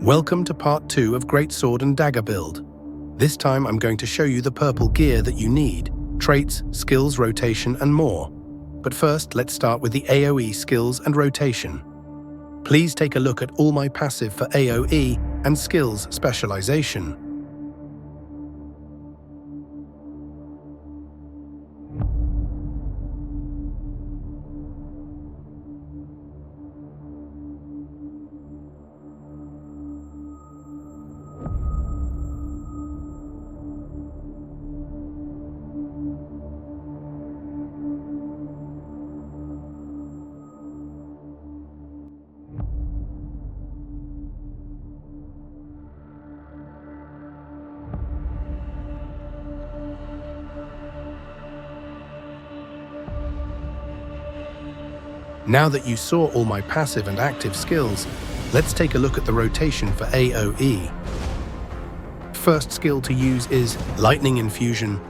Welcome to part 2 of Greatsword and Dagger build. This time I'm going to show you the purple gear that you need, traits, skills, rotation and more. But first let's start with the AoE skills and rotation. Please take a look at all my passive for AoE and skills specialization. Now that you saw all my passive and active skills, let's take a look at the rotation for AoE. First skill to use is Lightning Infusion,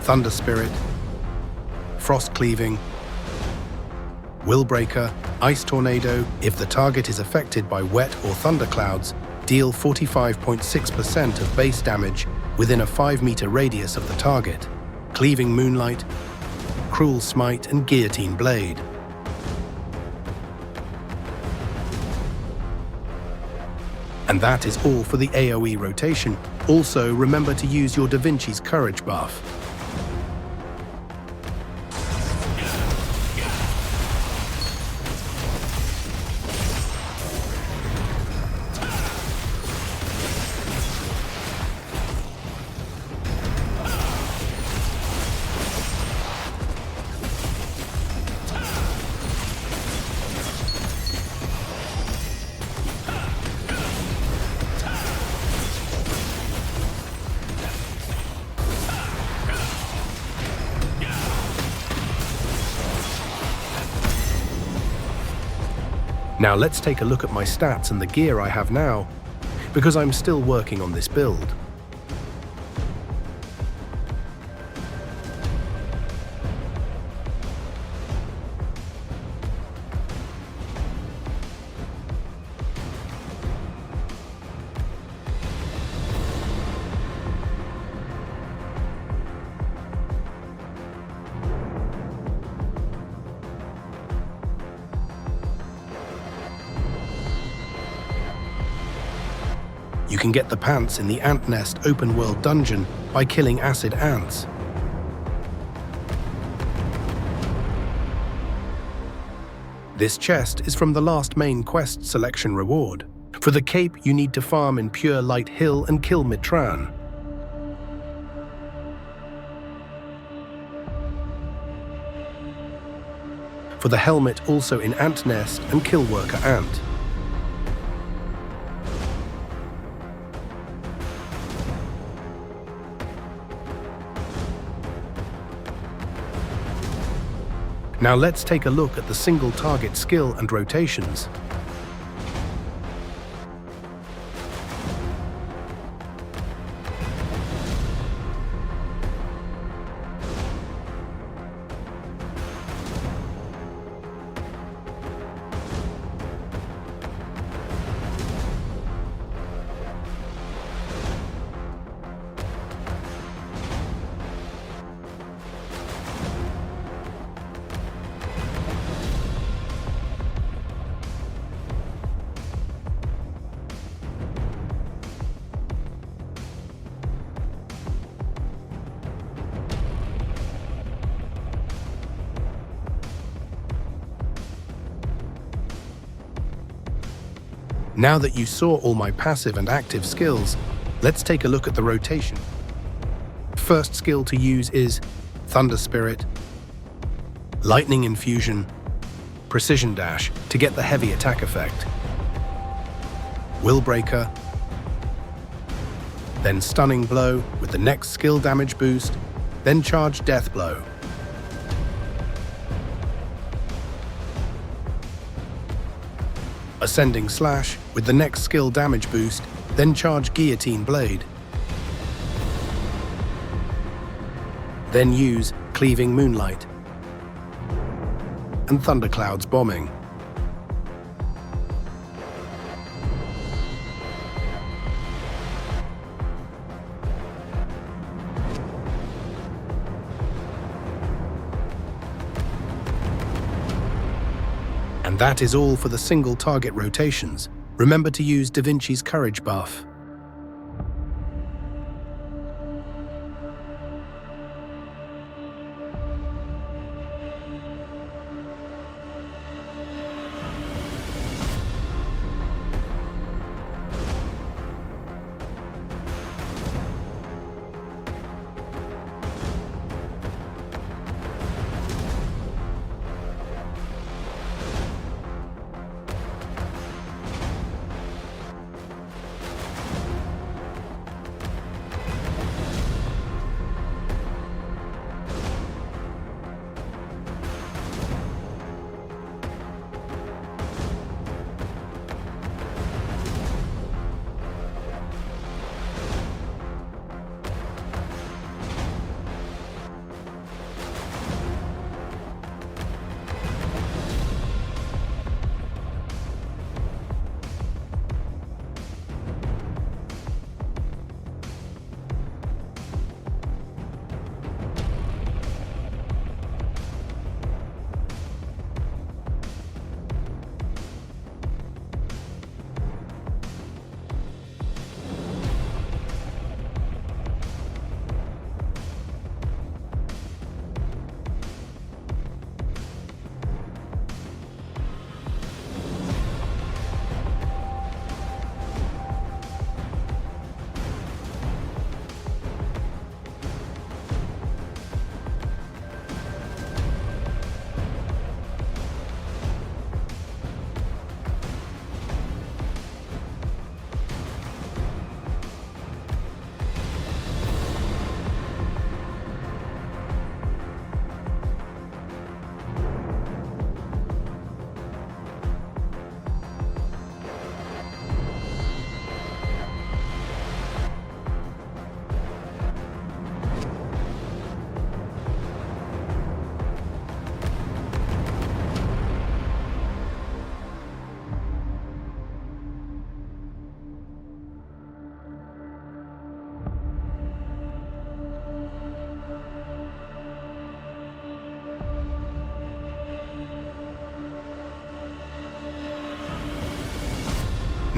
Thunder Spirit, Frost Cleaving, Will Breaker, Ice Tornado. If the target is affected by wet or thunderclouds, deal 45.6% of base damage within a 5-meter radius of the target. Cleaving Moonlight, Cruel Smite and Guillotine Blade. And that is all for the AoE rotation. Also, remember to use your Da Vinci's Courage buff. Now let's take a look at my stats and the gear I have now, because I'm still working on this build. You can get the pants in the Ant Nest open world dungeon by killing acid ants. This chest is from the last main quest selection reward. For the cape, you need to farm in Pure Light Hill and kill Mitran. For the helmet, also in Ant Nest and kill Worker Ant. Now let's take a look at the single target skill and rotations. Now that you saw all my passive and active skills, let's take a look at the rotation. First skill to use is Thunder Spirit, Lightning Infusion, Precision Dash to get the heavy attack effect, Will Breaker, then Stunning Blow with the next skill damage boost, then Charge Death Blow. Ascending Slash with the next skill damage boost, then charge Guillotine Blade. Then use Cleaving Moonlight and Thundercloud's Bombing. And that is all for the single target rotations. Remember to use Da Vinci's Courage buff.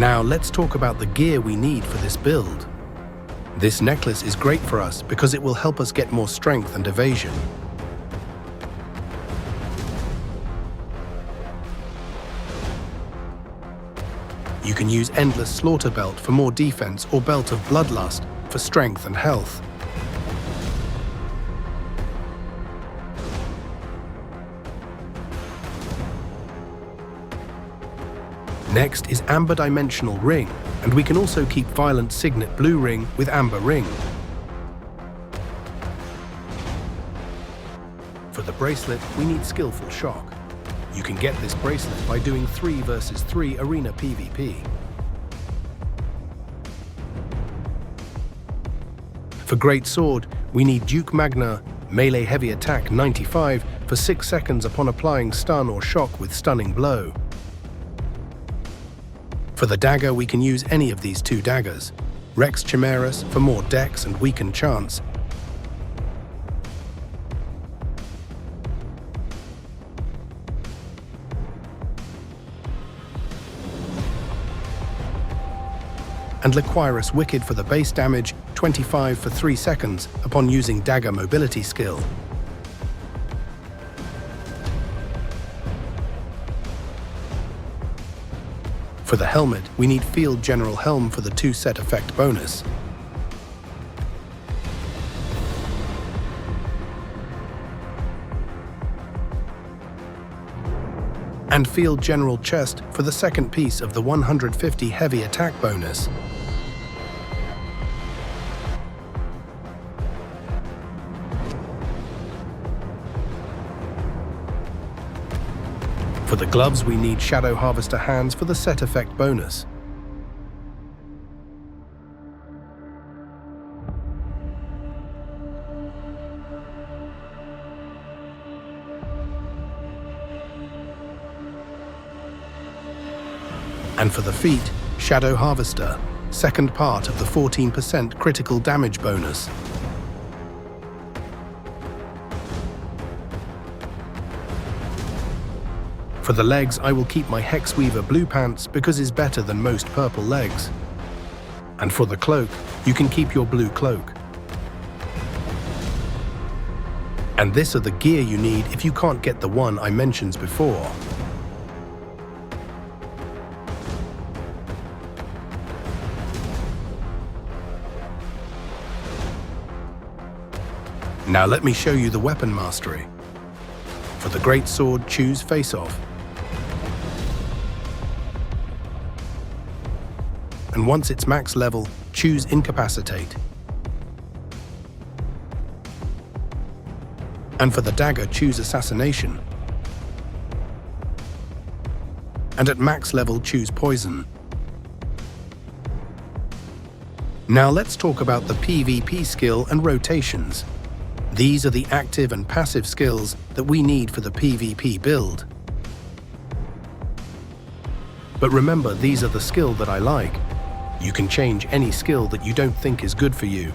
Now let's talk about the gear we need for this build. This necklace is great for us because it will help us get more strength and evasion. You can use Endless Slaughter Belt for more defense or Belt of Bloodlust for strength and health. Next is Amber Dimensional Ring, and we can also keep Violent Signet Blue Ring with Amber Ring. For the bracelet, we need Skillful Shock. You can get this bracelet by doing 3 versus 3 arena PvP. For Great Sword, we need Duke Magna Melee Heavy Attack 95 for 6 seconds upon applying stun or shock with Stunning Blow. For the dagger, we can use any of these 2 daggers. Rex Chimeras for more dex and weakened chance. And Liquirus Wicked for the base damage, 25 for 3 seconds upon using dagger mobility skill. For the helmet, we need Field General Helm for the 2 set effect bonus. And Field General Chest for the second piece of the 150 heavy attack bonus. For the gloves, we need Shadow Harvester hands for the set effect bonus. And for the feet, Shadow Harvester, second part of the 14% critical damage bonus. For For the legs, I will keep my Hexweaver blue pants because it's better than most purple legs. And for the cloak, you can keep your blue cloak. And this are the gear you need if you can't get the one I mentioned before. Now let me show you the weapon mastery. For the great sword, choose Face Off. And once it's max level, choose Incapacitate. And for the dagger, choose Assassination. And at max level, choose Poison. Now let's talk about the PvP skill and rotations. These are the active and passive skills that we need for the PvP build. But remember, these are the skill that I like. You can change any skill that you don't think is good for you.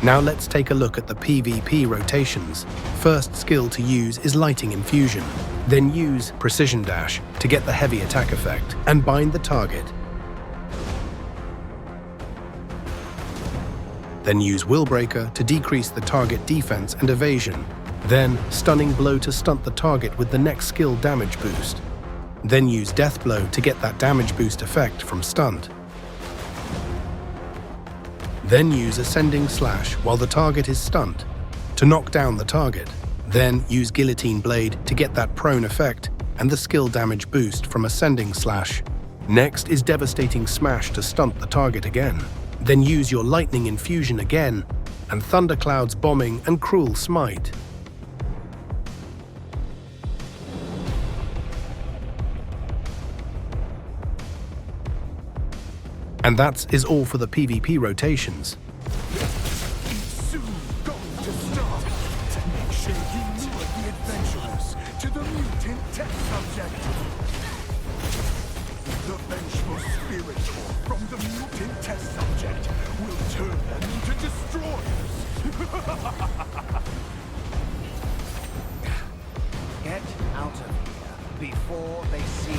Now let's take a look at the PvP rotations. First skill to use is Lighting Infusion. Then use Precision Dash to get the heavy attack effect and bind the target. Then use Willbreaker to decrease the target defense and evasion. Then Stunning Blow to stunt the target with the next skill damage boost. Then use Death Blow to get that damage boost effect from stunt. Then use Ascending Slash while the target is stunned to knock down the target. Then use Guillotine Blade to get that prone effect and the skill damage boost from Ascending Slash. Next is Devastating Smash to stunt the target again. Then use your Lightning Infusion again and Thundercloud's Bombing and Cruel Smite. And that is all for the PvP rotations. Soon going to start. Shaking lure the adventurers to the mutant test subject. The vengeful spirit from the mutant test subject will turn them into destroyers. Get out of here before they see you.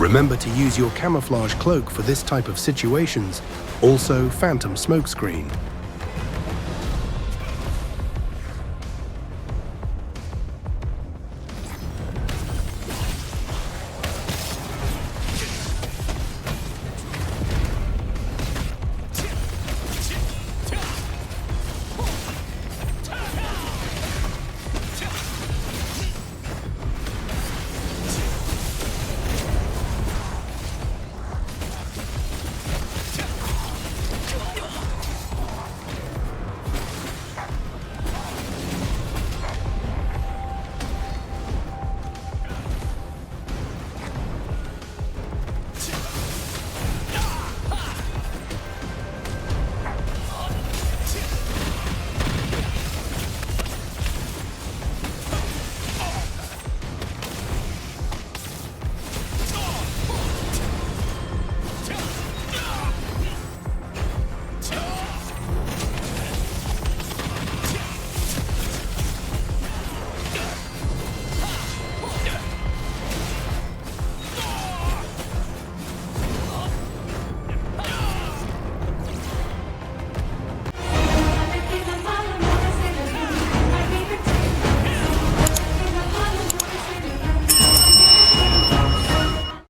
Remember to use your camouflage cloak for this type of situations, also phantom smokescreen.